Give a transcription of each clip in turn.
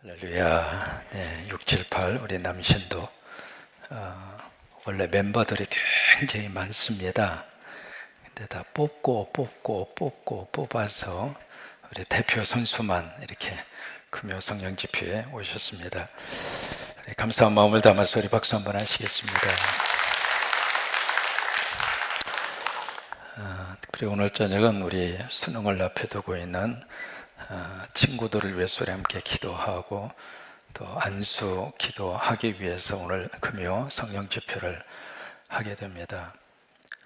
할렐루야. 네, 6, 7, 8 우리 남신도 원래 멤버들이 굉장히 많습니다. 근데 다 뽑아서 우리 대표 선수만 이렇게 금요 성령 집회에 오셨습니다. 감사한 마음을 담아서 우리 박수 한번 하시겠습니다. 그리고 오늘 저녁은 우리 수능을 앞에 두고 있는 친구들을 위해서 우리 함께 기도하고 또 안수 기도하기 위해서 오늘 금요 성령 집회를 하게 됩니다.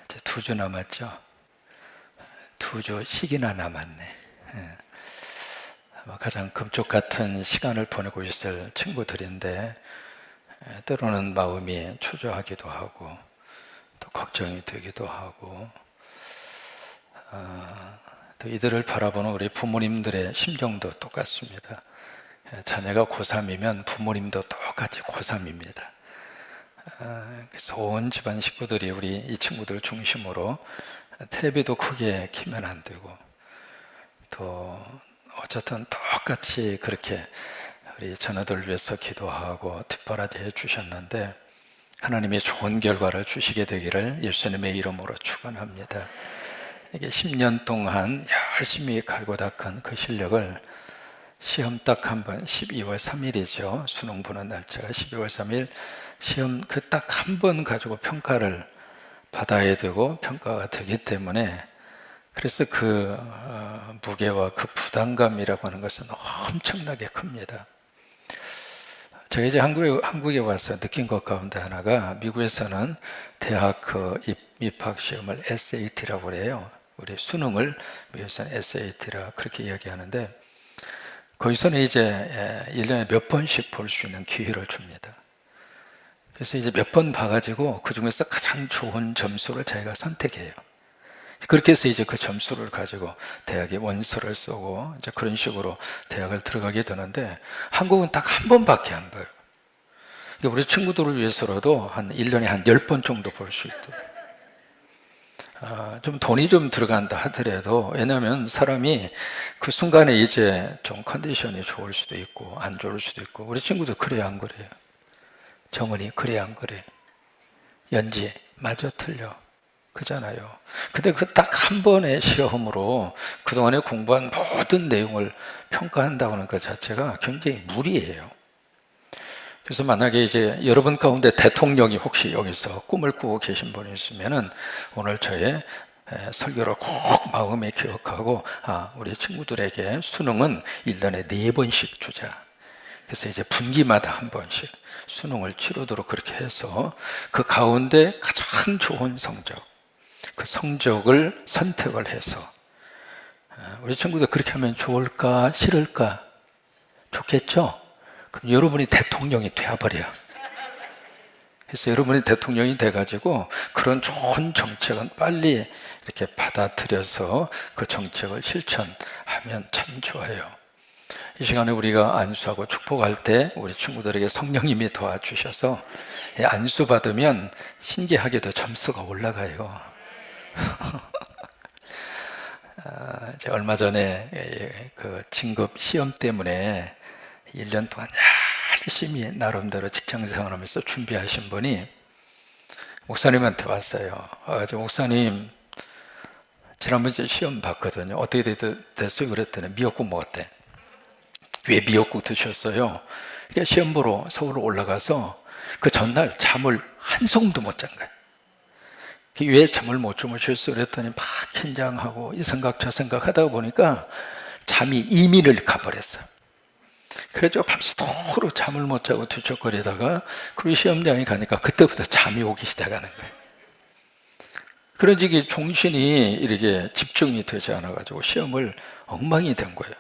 이제 2주 남았죠. 2주씩이나 남았네. 아마 가장 금쪽 같은 시간을 보내고 있을 친구들인데 때로는 마음이 초조하기도 하고 또 걱정이 되기도 하고 또 이들을 바라보는 우리 부모님들의 심정도 똑같습니다. 자녀가 고3이면 부모님도 똑같이 고3입니다. 그래서 온 집안 식구들이 우리 이 친구들 중심으로 텔레비도 크게 키면 안 되고 또 어쨌든 똑같이 그렇게 우리 자녀들을 위해서 기도하고 뒷바라지 해주셨는데 하나님이 좋은 결과를 주시게 되기를 예수님의 이름으로 축원합니다. 이게 10년 동안 열심히 갈고 닦은 그 실력을 시험 딱 한 번, 12월 3일이죠. 수능 보는 날짜가 12월 3일 시험 그 딱 한 번 가지고 평가를 받아야 되고 평가가 되기 때문에 그래서 그 무게와 그 부담감이라고 하는 것은 엄청나게 큽니다. 제가 이제 한국에 와서 느낀 것 가운데 하나가 미국에서는 대학 그 입학 시험을 SAT라고 그래요. 우리 수능을 미국에서는 SAT라 그렇게 이야기하는데 거기서는 이제 1년에 몇 번씩 볼 수 있는 기회를 줍니다. 그래서 이제 몇 번 봐가지고 그 중에서 가장 좋은 점수를 자기가 선택해요. 그렇게 해서 이제 그 점수를 가지고 대학에 원서를 쓰고 이제 그런 식으로 대학을 들어가게 되는데 한국은 딱 한 번밖에 안 봐요. 우리 친구들을 위해서라도 한 1년에 한 10번 정도 볼 수 있도록. 좀 돈이 좀 들어간다 하더라도 왜냐하면 사람이 그 순간에 이제 좀 컨디션이 좋을 수도 있고 안 좋을 수도 있고 우리 친구도 그래야 안 그래요? 정은이 그래야 안 그래? 연지 맞아 틀려 그잖아요. 근데 그 딱 한 번의 시험으로 그동안에 공부한 모든 내용을 평가한다고 하는 것 자체가 굉장히 무리예요. 그래서 만약에 이제 여러분 가운데 대통령이 혹시 여기서 꿈을 꾸고 계신 분이 있으면은 오늘 저의 설교를 꼭 마음에 기억하고 우리 친구들에게 수능은 1년에 4번씩 주자. 그래서 이제 분기마다 한 번씩 수능을 치르도록 그렇게 해서 그 가운데 가장 좋은 성적, 그 성적을 선택을 해서 우리 친구들 그렇게 하면 좋을까 싫을까? 좋겠죠? 그럼 여러분이 대통령이 되어버려요. 그래서 여러분이 대통령이 돼가지고 그런 좋은 정책은 빨리 이렇게 받아들여서 그 정책을 실천하면 참 좋아요. 이 시간에 우리가 안수하고 축복할 때 우리 친구들에게 성령님이 도와주셔서 안수 받으면 신기하게도 점수가 올라가요. 얼마 전에 그 진급 시험 때문에 1년 동안 열심히 나름대로 직장생활하면서 준비하신 분이 목사님한테 왔어요. 목사님 지난번에 시험 봤거든요. 어떻게 됐어요? 그랬더니 미역국 먹었대. 왜 미역국 드셨어요? 그러니까 시험 보러 서울 올라가서 그 전날 잠을 한숨도 못 잔 거예요. 왜 잠을 못 주무셨어요? 그랬더니 막 긴장하고 이 생각 저 생각 하다 보니까 잠이 이민을 가버렸어요. 그래서 밤새도록 잠을 못 자고 뒤척거리다가 그 시험장에 가니까 그때부터 잠이 오기 시작하는 거예요. 그런지 정신이 이렇게 집중이 되지 않아가지고 시험을 엉망이 된 거예요.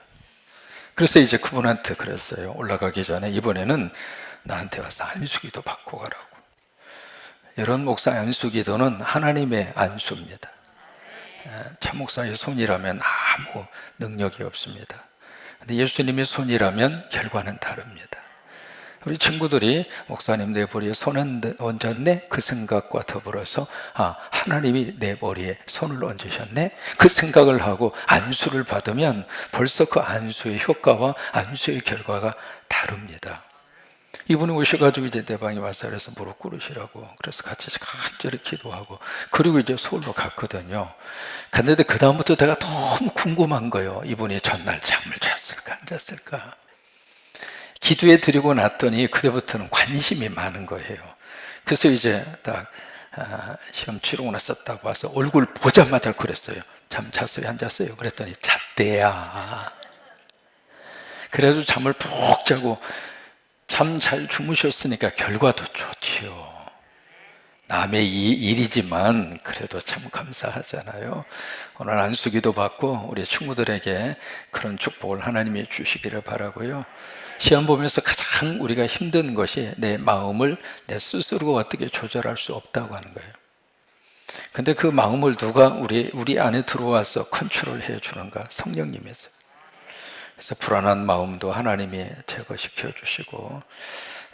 그래서 이제 그분한테 그랬어요. 올라가기 전에 이번에는 나한테 와서 안수기도 받고 가라고. 여러분, 목사 안수기도는 하나님의 안수입니다. 참 목사의 손이라면 아무 능력이 없습니다. 근데 예수님의 손이라면 결과는 다릅니다. 우리 친구들이 목사님 내 머리에 손 얹었네? 그 생각과 더불어서 하나님이 내 머리에 손을 얹으셨네? 그 생각을 하고 안수를 받으면 벌써 그 안수의 효과와 안수의 결과가 다릅니다. 이분이 오셔가지고 이제 내 방에 와서 그래서 무릎 꿇으시라고, 그래서 같이 간절히 기도하고, 그리고 이제 서울로 갔거든요. 갔는데 그 다음부터 내가 너무 궁금한 거예요. 이분이 전날 잠을 잤을까 안 잤을까. 기도해 드리고 났더니 그때부터는 관심이 많은 거예요. 그래서 이제 딱 시험 치르고 났었다고 와서 얼굴 보자마자 그랬어요. 잠 잤어요 안 잤어요? 그랬더니 잤대야. 그래도 잠을 푹 자고 참 잘 주무셨으니까 결과도 좋지요. 남의 일이지만 그래도 참 감사하잖아요. 오늘 안수기도 받고 우리 친구들에게 그런 축복을 하나님이 주시기를 바라고요. 시험 보면서 가장 우리가 힘든 것이 내 마음을 내 스스로 어떻게 조절할 수 없다고 하는 거예요. 근데 그 마음을 누가 우리 안에 들어와서 컨트롤해 주는가? 성령님이세요. 그래서 불안한 마음도 하나님이 제거시켜 주시고,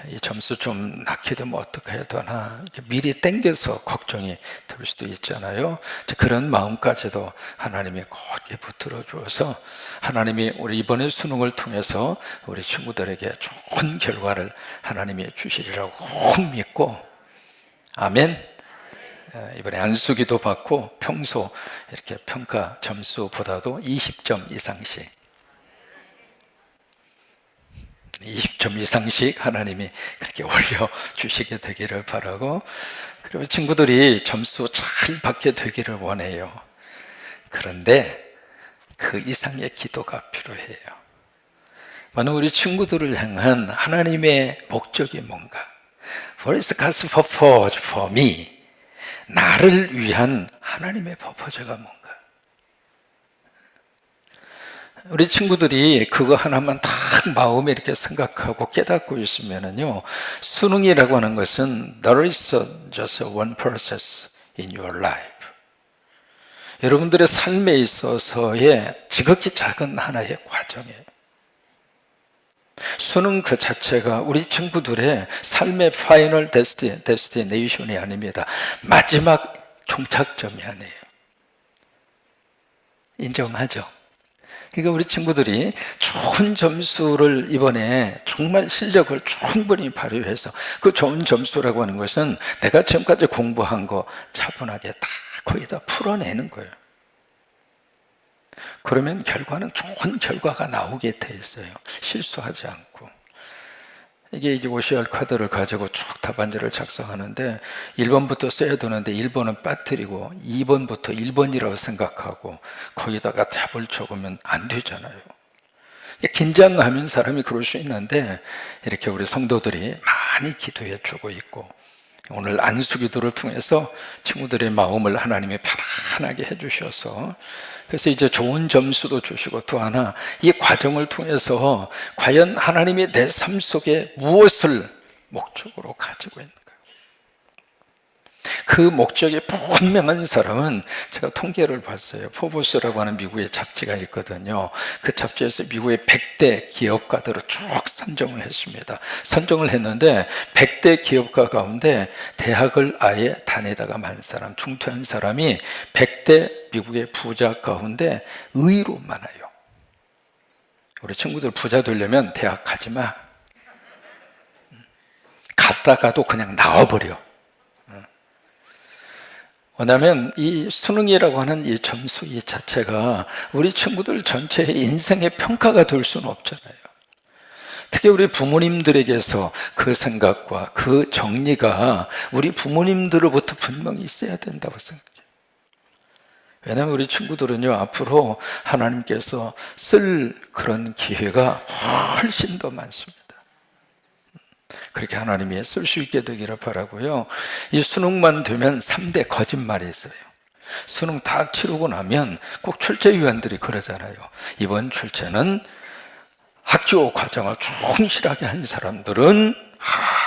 이 점수 좀 낮게 되면 어떻게 해야 되나 미리 땡겨서 걱정이 들 수도 있잖아요. 그런 마음까지도 하나님이 곧게 붙들어 주어서 하나님이 우리 이번에 수능을 통해서 우리 친구들에게 좋은 결과를 하나님이 주시리라고 꼭 믿고, 아멘. 이번에 안수기도 받고 평소 이렇게 평가 점수보다도 20점 이상씩 20점 이상씩 하나님이 그렇게 올려주시게 되기를 바라고, 그리고 친구들이 점수 잘 받게 되기를 원해요. 그런데 그 이상의 기도가 필요해요. 많은 우리 친구들을 향한 하나님의 목적이 뭔가? What is God's purpose for me? 나를 위한 하나님의 purpose가 뭔가? 우리 친구들이 그거 하나만 딱 마음에 이렇게 생각하고 깨닫고 있으면은요, 수능이라고 하는 것은 there is just one process in your life. 여러분들의 삶에 있어서의 지극히 작은 하나의 과정이에요. 수능 그 자체가 우리 친구들의 삶의 파이널 데스티네이션이 아닙니다. 마지막 종착점이 아니에요. 인정하죠? 그러니까 우리 친구들이 좋은 점수를 이번에 정말 실력을 충분히 발휘해서 그 좋은 점수라고 하는 것은 내가 지금까지 공부한 거 차분하게 다 거의 다 풀어내는 거예요. 그러면 결과는 좋은 결과가 나오게 돼 있어요. 실수하지 않고. 이게 이제 OCR 카드를 가지고 쭉 답안지를 작성하는데 1번부터 써야 되는데 1번은 빠뜨리고 2번부터 1번이라고 생각하고 거기다가 답을 적으면 안 되잖아요. 긴장하면 사람이 그럴 수 있는데 이렇게 우리 성도들이 많이 기도해 주고 있고, 오늘 안수기도를 통해서 친구들의 마음을 하나님이 편안하게 해주셔서 그래서 이제 좋은 점수도 주시고, 또 하나 이 과정을 통해서 과연 하나님이 내 삶 속에 무엇을 목적으로 가지고 있는가, 그 목적이 분명한 사람은 제가 통계를 봤어요. 포브스라고 하는 미국의 잡지가 있거든요. 그 잡지에서 미국의 100대 기업가들을 쭉 선정을 했습니다. 선정을 했는데 100대 기업가 가운데 대학을 아예 다니다가 만 사람, 중퇴한 사람이 100대 미국의 부자 가운데 의외로 많아요. 우리 친구들 부자 되려면 대학 가지 마. 갔다가도 그냥 나와버려. 왜냐하면 이 수능이라고 하는 이 점수 이 자체가 우리 친구들 전체의 인생의 평가가 될 수는 없잖아요. 특히 우리 부모님들에게서 그 생각과 그 정리가 우리 부모님들로부터 분명히 있어야 된다고 생각해요. 왜냐하면 우리 친구들은요, 앞으로 하나님께서 쓸 그런 기회가 훨씬 더 많습니다. 그렇게 하나님이 쓸 수 있게 되기를 바라고요. 이 수능만 되면 3대 거짓말이 있어요. 수능 다 치르고 나면 꼭 출제위원들이 그러잖아요. 이번 출제는 학교 과정을 충실하게 한 사람들은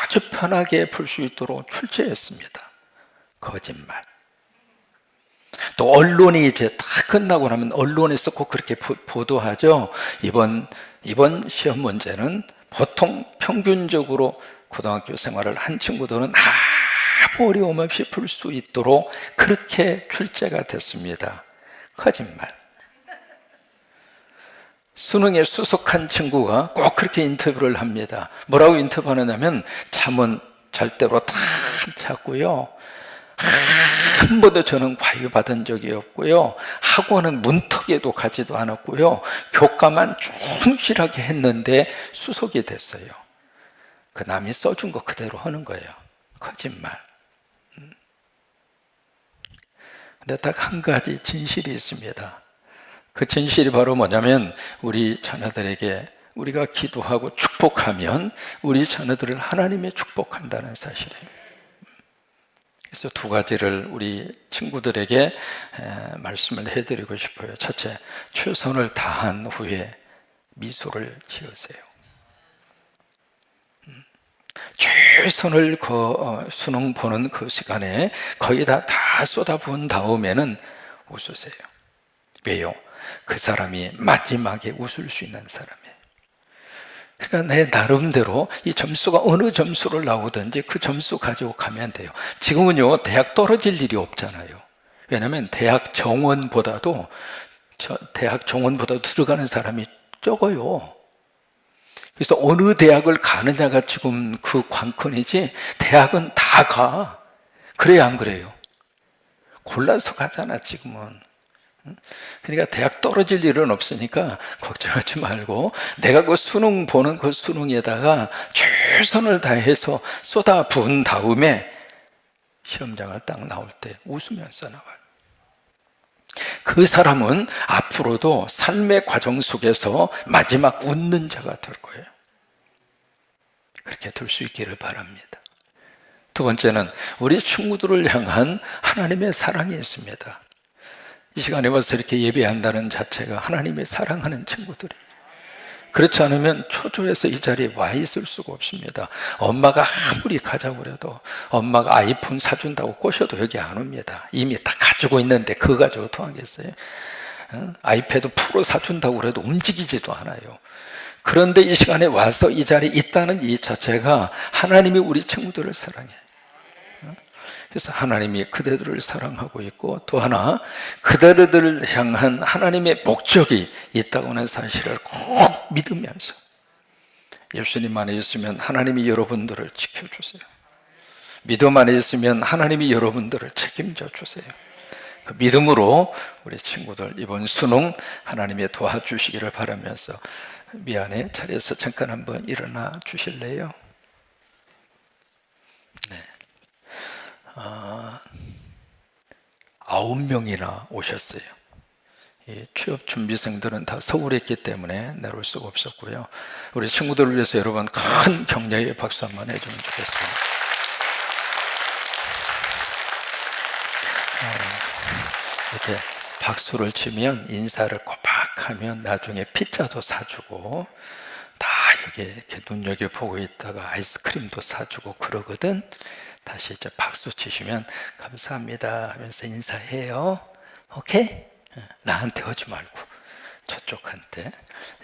아주 편하게 풀 수 있도록 출제했습니다. 거짓말. 또 언론이 이제 다 끝나고 나면 언론에서 꼭 그렇게 보도하죠. 이번 시험 문제는 보통 평균적으로 고등학교 생활을 한 친구들은 아무 어려움 없이 풀 수 있도록 그렇게 출제가 됐습니다. 거짓말. 수능에 수석한 친구가 꼭 그렇게 인터뷰를 합니다. 뭐라고 인터뷰하느냐면 잠은 절대로 다 잤고요, 한 번도 저는 과외 받은 적이 없고요, 학원은 문턱에도 가지도 않았고요, 교과만 충실하게 했는데 수석이 됐어요. 그 남이 써준 거 그대로 하는 거예요. 거짓말. 근데 딱 한 가지 진실이 있습니다. 그 진실이 바로 뭐냐면, 우리 자녀들에게 우리가 기도하고 축복하면 우리 자녀들을 하나님이 축복한다는 사실이에요. 그래서 두 가지를 우리 친구들에게 말씀을 해드리고 싶어요. 첫째, 최선을 다한 후에 미소를 지으세요. 최선을 수능 보는 그 시간에 거의 다 쏟아부은 다음에는 웃으세요. 왜요? 그 사람이 마지막에 웃을 수 있는 사람이에요. 그러니까 내 나름대로 이 점수가 어느 점수를 나오든지 그 점수 가지고 가면 돼요. 지금은요, 대학 떨어질 일이 없잖아요. 왜냐하면 대학 정원보다도 들어가는 사람이 적어요. 그래서 어느 대학을 가느냐가 지금 그 관건이지, 대학은 다 가. 그래야 안 그래요? 골라서 가잖아 지금은. 그러니까 대학 떨어질 일은 없으니까 걱정하지 말고, 내가 그 수능 보는 그 수능에다가 최선을 다해서 쏟아 부은 다음에 시험장을 딱 나올 때 웃으면서 나와요. 그 사람은 앞으로도 삶의 과정 속에서 마지막 웃는 자가 될 거예요. 그렇게 될 수 있기를 바랍니다. 두 번째는 우리 친구들을 향한 하나님의 사랑이 있습니다. 이 시간에 와서 이렇게 예배한다는 자체가 하나님의 사랑하는 친구들이에요. 그렇지 않으면 초조해서 이 자리에 와 있을 수가 없습니다. 엄마가 아무리 가자고 그래도, 엄마가 아이폰 사준다고 꼬셔도 여기 안 옵니다. 이미 다 가지고 있는데 그거 가지고 통하겠어요? 아이패드 프로 사준다고 그래도 움직이지도 않아요. 그런데 이 시간에 와서 이 자리에 있다는 이 자체가 하나님이 우리 친구들을 사랑해요. 그래서 하나님이 그대들을 사랑하고 있고, 또 하나 그대들을 향한 하나님의 목적이 있다고 하는 사실을 꼭 믿으면서, 예수님 안에 있으면 하나님이 여러분들을 지켜주세요. 믿음 안에 있으면 하나님이 여러분들을 책임져 주세요. 그 믿음으로 우리 친구들 이번 수능 하나님이 도와주시기를 바라면서, 미안해, 자리에서 잠깐 한번 일어나 주실래요? 네. 9명이나 오셨어요. 이 취업 준비생들은 다 서울에 있기 때문에 내려올 수가 없었고요. 우리 친구들을 위해서 여러분 큰 격려의 박수 한번 해주면 좋겠어요. 이렇게 박수를 치면, 인사를 꼬박하면 나중에 피자도 사주고, 다 여기 이렇게 눈여겨보고 있다가 아이스크림도 사주고 그러거든. 다시 이제 박수 치시면 감사합니다 하면서 인사해요. 오케이? 나한테 하지 말고 저쪽한테.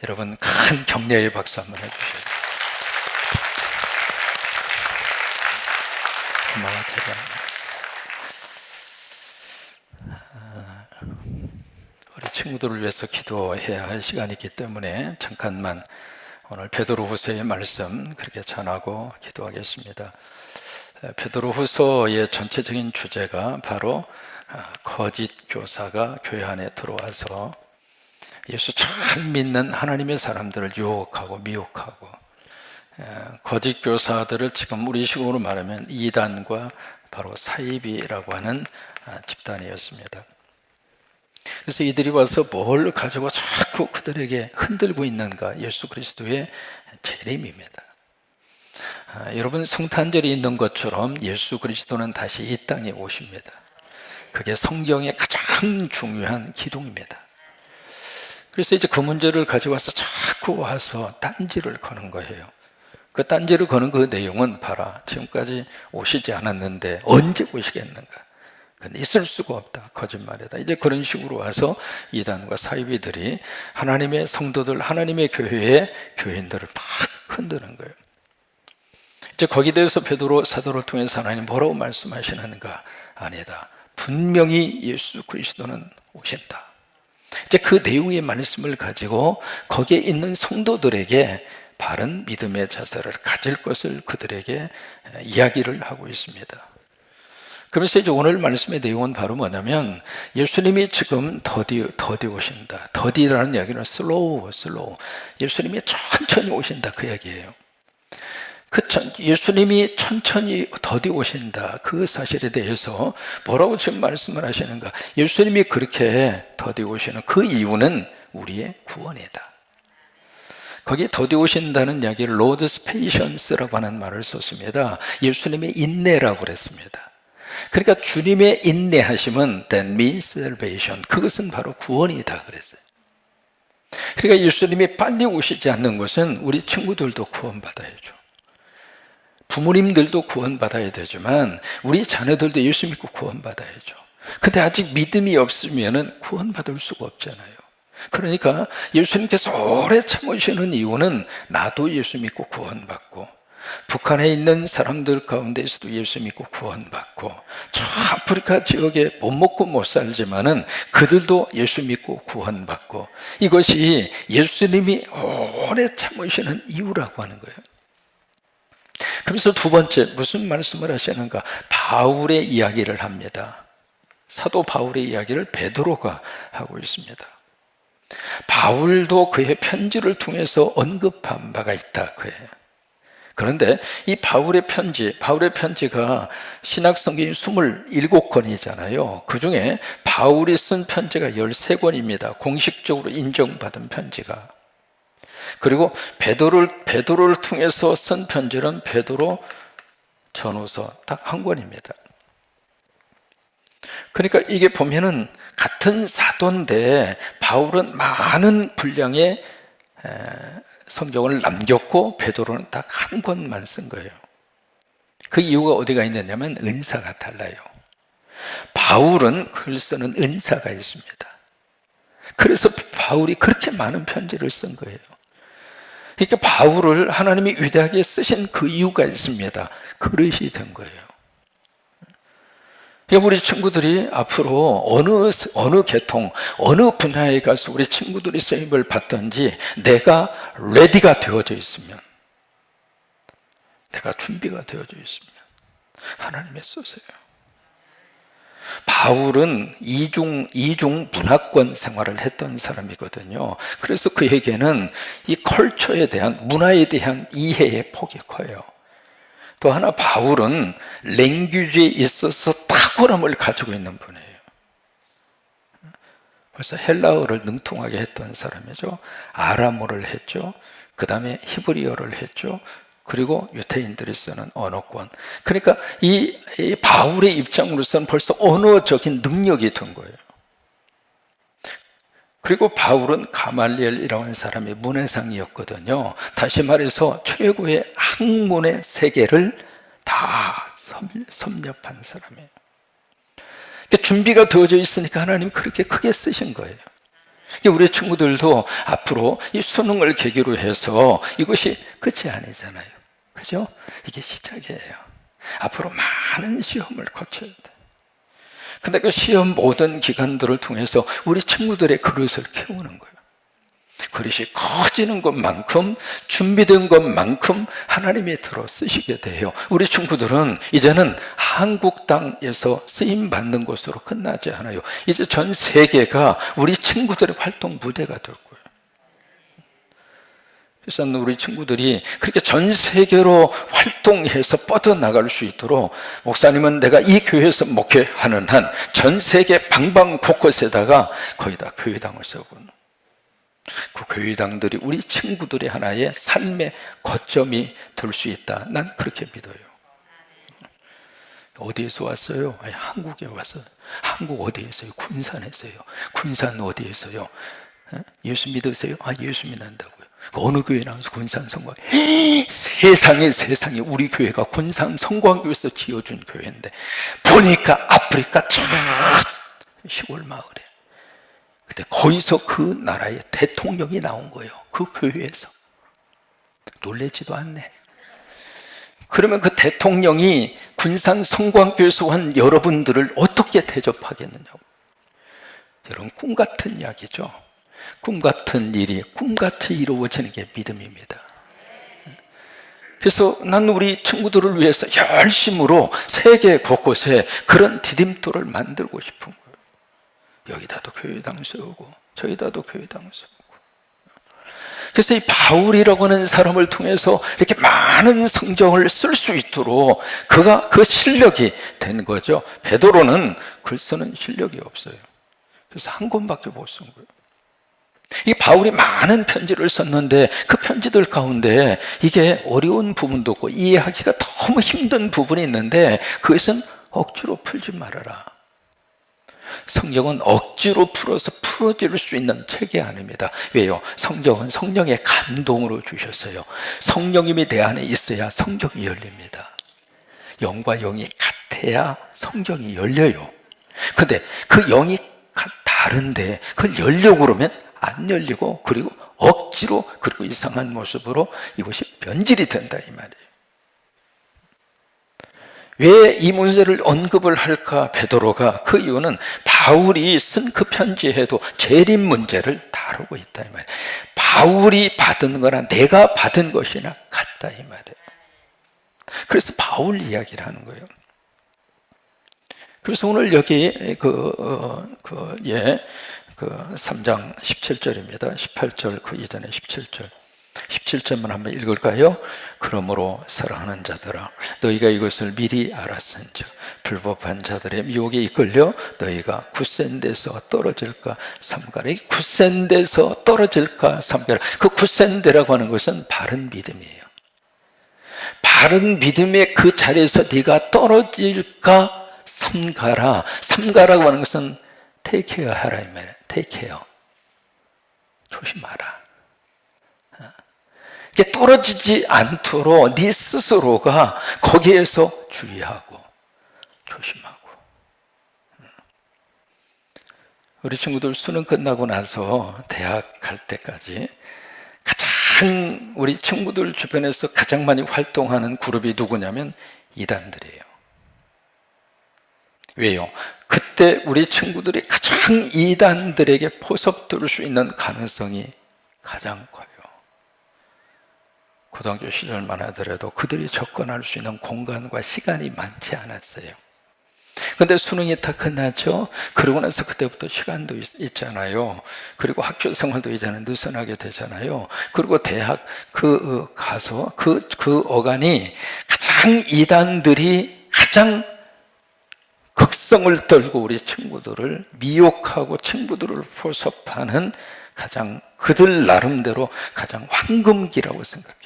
여러분 큰 격려의 박수 한번 해주세요. 고마워 제가. 우리 친구들을 위해서 기도해야 할 시간이기 때문에 잠깐만 오늘 베드로후서의 말씀 그렇게 전하고 기도하겠습니다. 베드로후서의 전체적인 주제가 바로 거짓 교사가 교회 안에 들어와서 예수 잘 믿는 하나님의 사람들을 유혹하고 미혹하고, 거짓 교사들을 지금 우리 식으로 말하면 이단과 바로 사이비라고 하는 집단이었습니다. 그래서 이들이 와서 뭘 가지고 자꾸 그들에게 흔들고 있는가? 예수 그리스도의 재림입니다. 여러분, 성탄절이 있는 것처럼 예수 그리스도는 다시 이 땅에 오십니다. 그게 성경의 가장 중요한 기둥입니다. 그래서 이제 그 문제를 가져와서 자꾸 와서 딴지를 거는 거예요. 그 딴지를 거는 그 내용은 봐라, 지금까지 오시지 않았는데 언제 오시겠는가? 근데 있을 수가 없다, 거짓말이다. 이제 그런 식으로 와서 이단과 사이비들이 하나님의 성도들, 하나님의 교회의 교인들을 막 흔드는 거예요. 이제 거기에 대해서 베드로 사도를 통해서 하나님 뭐라고 말씀하시는가? 아니다. 분명히 예수 그리스도는 오신다. 이제 그 내용의 말씀을 가지고 거기에 있는 성도들에게 바른 믿음의 자세를 가질 것을 그들에게 이야기를 하고 있습니다. 그래서 이제 오늘 말씀의 내용은 바로 뭐냐면 예수님이 지금 더디 오신다. 더디라는 이야기는 슬로우. 예수님이 천천히 오신다 그 이야기예요. 예수님이 천천히 더디 오신다 그 사실에 대해서 뭐라고 지금 말씀을 하시는가? 예수님이 그렇게 더디 오시는 그 이유는 우리의 구원이다. 거기 더디 오신다는 이야기를 Lord's Patience라고 하는 말을 썼습니다. 예수님의 인내라고 그랬습니다. 그러니까 주님의 인내하심은 that means salvation. 그것은 바로 구원이다 그랬어요. 그러니까 예수님이 빨리 오시지 않는 것은 우리 친구들도 구원받아야죠. 부모님들도 구원받아야 되지만 우리 자녀들도 예수 믿고 구원받아야죠. 근데 아직 믿음이 없으면 구원받을 수가 없잖아요. 그러니까 예수님께서 오래 참으시는 이유는 나도 예수 믿고 구원받고 북한에 있는 사람들 가운데서도 예수 믿고 구원받고 저 아프리카 지역에 못 먹고 못 살지만은 그들도 예수 믿고 구원받고 이것이 예수님이 오래 참으시는 이유라고 하는 거예요. 그래서 두 번째 무슨 말씀을 하시는가? 바울의 이야기를 합니다. 사도 바울의 이야기를 베드로가 하고 있습니다. 바울도 그의 편지를 통해서 언급한 바가 있다 그예요. 그런데 이 바울의 편지가 신약성경이 27권이잖아요. 그 중에 바울이 쓴 편지가 13권입니다. 공식적으로 인정받은 편지가. 그리고 베드로를 통해서 쓴 편지는 베드로 전후서 딱 한 권입니다. 그러니까 이게 보면은 같은 사도인데 바울은 많은 분량의 성경을 남겼고 베드로는 딱 한 권만 쓴 거예요. 그 이유가 어디가 있느냐면 은사가 달라요. 바울은 글 쓰는 은사가 있습니다. 그래서 바울이 그렇게 많은 편지를 쓴 거예요. 그러니까 바울을 하나님이 위대하게 쓰신 그 이유가 있습니다. 그릇이 된 거예요. 그러니까 우리 친구들이 앞으로 어느 계통, 어느 분야에 가서 우리 친구들이 쓰임을 받든지 내가 레디가 되어져 있으면, 내가 준비가 되어져 있으면 하나님의 쓰세요. 바울은 이중 문화권 생활을 했던 사람이거든요. 그래서 그에게는 이 컬처에 대한, 문화에 대한 이해의 폭이 커요. 또 하나 바울은 랭귀지에 있어서 탁월함을 가지고 있는 분이에요. 그래서 헬라어를 능통하게 했던 사람이죠. 아람어를 했죠. 그 다음에 히브리어를 했죠. 그리고 유대인들이 쓰는 언어권. 그러니까 이 바울의 입장으로서는 벌써 언어적인 능력이 된 거예요. 그리고 바울은 가말리엘이라고 하는 사람이 문해상이었거든요. 다시 말해서 최고의 학문의 세계를 다 섭렵한 사람이에요. 그러니까 준비가 되어져 있으니까 하나님이 그렇게 크게 쓰신 거예요. 우리 친구들도 앞으로 이 수능을 계기로 해서 이것이 끝이 아니잖아요. 그죠? 이게 시작이에요. 앞으로 많은 시험을 거쳐야 돼. 근데 그 시험 모든 기간들을 통해서 우리 친구들의 그릇을 키우는 거예요. 그릇이 커지는 것만큼, 준비된 것만큼 하나님이 들어 쓰시게 돼요. 우리 친구들은 이제는 한국 땅에서 쓰임 받는 것으로 끝나지 않아요. 이제 전 세계가 우리 친구들의 활동 무대가 될 거예요. 그래서 우리 친구들이 그렇게 전 세계로 활동해서 뻗어나갈 수 있도록, 목사님은 내가 이 교회에서 목회하는 한 전 세계 방방 곳곳에다가 거의 다 교회당을 세우고, 그 교회당들이 우리 친구들의 하나의 삶의 거점이 될 수 있다. 난 그렇게 믿어요. 어디에서 왔어요? 아니, 한국에 왔어요. 한국 어디에서요? 군산에서요. 군산 어디에서요? 예수 믿으세요? 아, 예수 믿는다고요. 어느 교회 나와서 군산 성광? 세상에 우리 교회가 군산 성광교에서 지어준 교회인데 보니까 아프리카 저 시골 마을에, 근데 거기서 그 나라의 대통령이 나온 거예요. 그 교회에서. 놀래지도 않네. 그러면 그 대통령이 군산 성광교에서 온 여러분들을 어떻게 대접하겠느냐고. 여러분, 꿈 같은 이야기죠. 꿈 같은 일이 꿈같이 이루어지는 게 믿음입니다. 그래서 난 우리 친구들을 위해서 열심으로 세계 곳곳에 그런 디딤돌을 만들고 싶은 거예요. 여기다도 교회당 세우고 저기다도 교회당 세우고. 그래서 이 바울이라고 하는 사람을 통해서 이렇게 많은 성경을 쓸 수 있도록 그가 그 실력이 된 거죠. 베드로는 글 쓰는 실력이 없어요. 그래서 한 권밖에 못 쓴 거예요. 이 바울이 많은 편지를 썼는데 그 편지들 가운데 이게 어려운 부분도 없고 이해하기가 너무 힘든 부분이 있는데 그것은 억지로 풀지 말아라. 성경은 억지로 풀어서 풀어질 수 있는 책이 아닙니다. 왜요? 성경은 성령의 감동으로 주셨어요. 성령님이 내 안에 있어야 성경이 열립니다. 영과 영이 같아야 성경이 열려요. 근데 그 영이 다른데 그걸 열려고 그러면 안 열리고, 그리고 억지로, 그리고 이상한 모습으로 이것이 변질이 된다 이 말이에요. 왜 이 문제를 언급을 할까? 베드로가 그 이유는 바울이 쓴 그 편지에도 재림 문제를 다루고 있다 이 말이에요. 바울이 받은 거나 내가 받은 것이나 같다 이 말이에요. 그래서 바울 이야기를 하는 거예요. 그래서 오늘 여기 3장 17절입니다. 18절 그 이전에 17절. 17절만 한번 읽을까요? 그러므로 사랑하는 자들아, 너희가 이것을 미리 알았은즉 불법한 자들의 미혹에 이끌려 너희가 굳센 데서 떨어질까 삼가라. 이 굳센 데서 떨어질까 삼가라. 그 굳센 데라고 하는 것은 바른 믿음이에요. 바른 믿음의 그 자리에서 네가 떨어질까 삼가라. 삼가라고 하는 것은 테이크케어 하라 이 말이에요. 테이크케어. 조심하라. 이게 떨어지지 않도록 네 스스로가 거기에서 주의하고 조심하고. 우리 친구들 수능 끝나고 나서 대학 갈 때까지 가장 우리 친구들 주변에서 가장 많이 활동하는 그룹이 누구냐면 이단들이에요. 왜요? 그때 우리 친구들이 가장 이단들에게 포섭될 수 있는 가능성이 가장 커요. 고등학교 시절만 하더라도 그들이 접근할 수 있는 공간과 시간이 많지 않았어요. 근데 수능이 다 끝났죠. 그러고 나서 그때부터 시간도 있잖아요. 그리고 학교 생활도 이제는 느슨하게 되잖아요. 그리고 대학 가서 그 어간이 가장 이단들이 가장 극성을 떨고 우리 친구들을 미혹하고 친구들을 포섭하는 가장 그들 나름대로 가장 황금기라고 생각해요.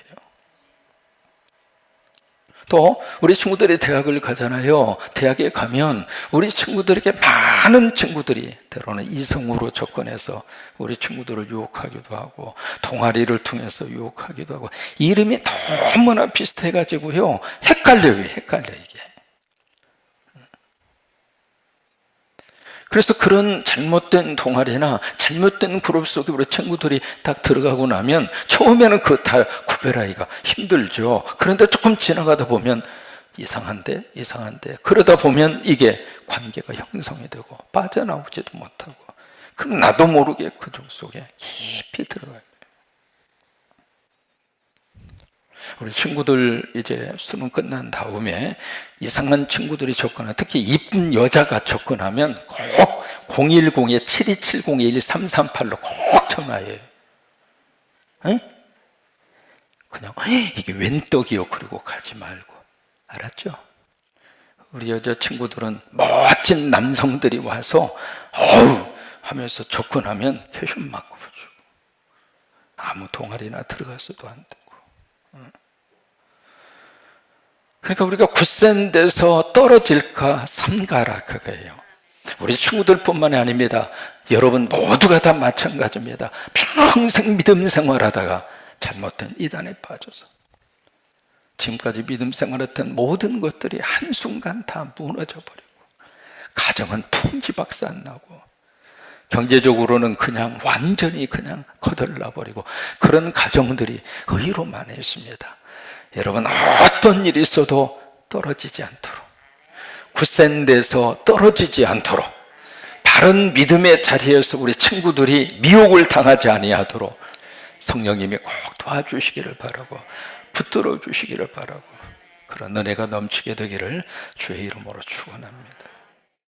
또 우리 친구들이 대학을 가잖아요. 대학에 가면 우리 친구들에게 많은 친구들이 때로는 이성으로 접근해서 우리 친구들을 유혹하기도 하고 동아리를 통해서 유혹하기도 하고 이름이 너무나 비슷해가지고요 헷갈려요. 이게. 그래서 그런 잘못된 동아리나 잘못된 그룹 속에 우리 친구들이 딱 들어가고 나면 처음에는 그 다 구별하기가 힘들죠. 그런데 조금 지나가다 보면 이상한데 그러다 보면 이게 관계가 형성이 되고 빠져나오지도 못하고 그럼 나도 모르게 그쪽 속에 깊이 들어가요. 우리 친구들 이제 수능 끝난 다음에 이상한 친구들이 접근하면, 특히 이쁜 여자가 접근하면 꼭 010-7270-1338로 꼭 전화해요. 그냥 이게 웬 떡이요 그리고 가지 말고. 알았죠? 우리 여자 친구들은 멋진 남성들이 와서 어우 하면서 접근하면 캐션 맞고 주고 아무 동아리나 들어가서도 안 되고. 그러니까 우리가 굳센 데서 떨어질까 삼가라 그거예요. 우리 친구들뿐만이 아닙니다. 여러분 모두가 다 마찬가지입니다. 평생 믿음 생활하다가 잘못된 이단에 빠져서 지금까지 믿음 생활했던 모든 것들이 한순간 다 무너져 버리고 가정은 풍지박산 나고 경제적으로는 그냥 완전히 그냥 거덜나 버리고 그런 가정들이 의로 많이 있습니다. 여러분, 어떤 일이 있어도 떨어지지 않도록, 굳센 데서 떨어지지 않도록, 바른 믿음의 자리에서 우리 친구들이 미혹을 당하지 아니하도록 성령님이 꼭 도와주시기를 바라고, 붙들어 주시기를 바라고, 그런 은혜가 넘치게 되기를 주의 이름으로 축원합니다.